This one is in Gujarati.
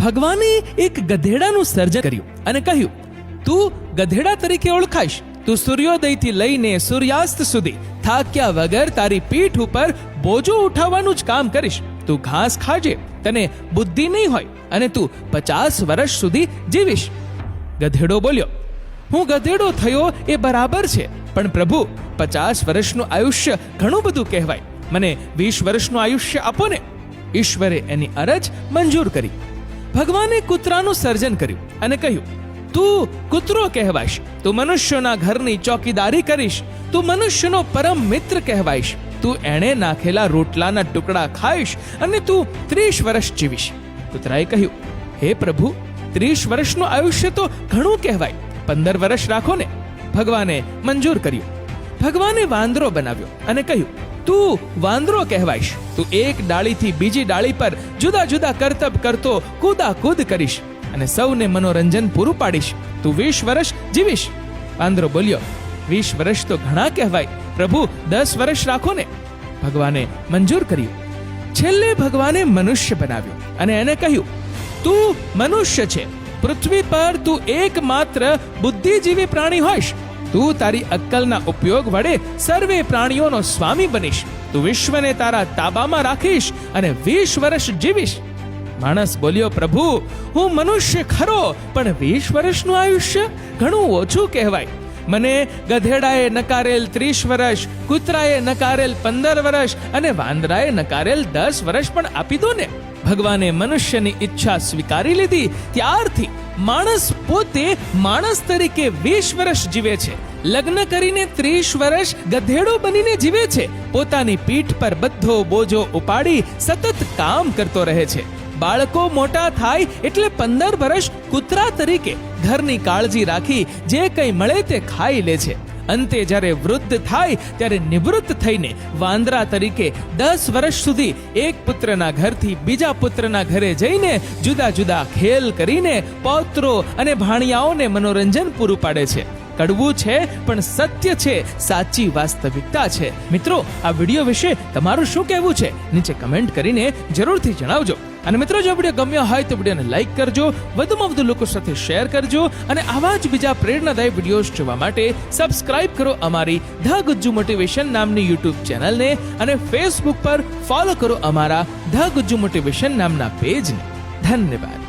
ભગવાને એક ગધેડાનું સર્જન કર્યું અને કહ્યું, તું ગધેડા તરીકે ઓળખાઈશ. તું સૂર્યોદયથી લઈને સૂર્યાસ્ત સુધી થાક્યા વગર તારી પીઠ ઉપર બોજો ઉઠાવવાનું જ કામ કરીશ. તું ઘાસ ખાજે, તને બુદ્ધિ નહીં હોય અને તું 50 વર્ષ સુધી જીવીશ. ગધેડો બોલ્યો, હું ગધેડો થયો એ બરાબર છે, પણ પ્રભુ 50 વર્ષનું આયુષ્ય ઘણું બધું કહેવાય. મને 20 વર્ષનું આયુષ્ય આપો ને. ઈશ્વરે એની અરજ મંજૂર કરી. ભગવાને કૂતરાનું સર્જન કર્યું અને કહ્યું, તું કૂતરો કહેવાઈશ. તું મનુષ્યોના ઘરની ચોકીદારી કરીશ. તું મનુષ્યનો પરમ મિત્ર કહેવાઈશ. તું એણે નાખેલા રોટલાના ટુકડા ખાઈશ અને તું 30 વર્ષ જીવીશ. કૂતરાએ કહ્યું, હે પ્રભુ, 30 વર્ષનું આયુષ્ય તો ઘણું કહેવાય. 15 વર્ષ રાખો ને. ભગવાને મંજૂર કર્યું. ભગવાને વાંદરો બનાવ્યો અને કહ્યું, તું વાંદરો કહેવાઈશ. તું એક ડાળીથી બીજી ડાળી પર જુદા જુદા કરતબ કરતો કૂદાકૂદ કરીશ અને સૌને મનોરંજન પૂરું પાડીશ. તું 20 વર્ષ જીવીશ. વાંદરો બોલ્યો, 20 વર્ષ તો ઘણા કહેવાય. પ્રભુ, 10 વર્ષ રાખો ને. ભગવાને મંજૂર કર્યું. છેલ્લે ભગવાને મનુષ્ય બનાવ્યો અને એને કહ્યું, તું મનુષ્ય છે. પૃથ્વી પર તું એકમાત્ર બુદ્ધિજીવી પ્રાણી હોઈશ. તું તારી અક્કલના ઉપયોગ વડે સર્વે પ્રાણીઓનો સ્વામી બનીશ. તું વિશ્વને તારા તાબામાં રાખીશ અને 20 વર્ષ જીવીશ. માણસ બોલ્યો, પ્રભુ, હું મનુષ્ય ખરો, પણ 20 વર્ષનું આયુષ્ય ઘણું ઓછું કહેવાય. મને ગધેડાએ નકારેલ 30 વર્ષ, કૂતરાએ નકારેલ 15 વર્ષ અને વાંદરાએ નકારેલ 10 વર્ષ પણ આપી દો ને. ભગવાને મનુષ્યની ઈચ્છા સ્વીકારી લીધી. ત્યારથી માણસ પોતે માણસ તરીકે 20 વર્ષ જીવે છે. લગ્ન કરીને 30 વર્ષ ગધેડો બનીને જીવે છે. પોતાની પીઠ પર બધો બોજો ઉપાડી સતત કામ કરતો રહે છે. બાળકો મોટા થાય એટલે 15 વર્ષ કૂતરા તરીકે ઘરની કાળજી રાખી જે કંઈ મળે તે ખાઈ લે છે. અંતે જ્યારે વૃદ્ધ થાય ત્યારે નિવૃત્ત થઈને વાંદરા તરીકે 10 વર્ષ સુધી એક પુત્રના ઘરથી બીજા પુત્રના ઘરે જઈને જુદા જુદા ખેલ કરીને પૌત્રો અને ભાણિયાઓને મનોરંજન પૂરું પાડે છે. કડવું છે પણ સત્ય છે, સાચી વાસ્તવિકતા છે. મિત્રો, આ વિડીયો વિશે તમારું શું કહેવું છે? નીચે કમેન્ટ કરીને જરૂરથી જણાવજો. અને મિત્રો, જો વિડીયો ગમ્યો હોય તો વિડીયોને લાઈક કરજો, વધુમાં વધુ લોકો સાથે શેર કરજો અને આવા જ બીજા પ્રેરણાદાયી વિડીયોઝ જોવા માટે સબસ્ક્રાઇબ કરો અમારી ધ ગુજ્જુ મોટિવેશન નામની યુટ્યુબ ચેનલને અને ફેસબુક પર ફોલો કરો અમારા ધ ગુજ્જુ મોટિવેશન નામના પેજને. ધન્યવાદ.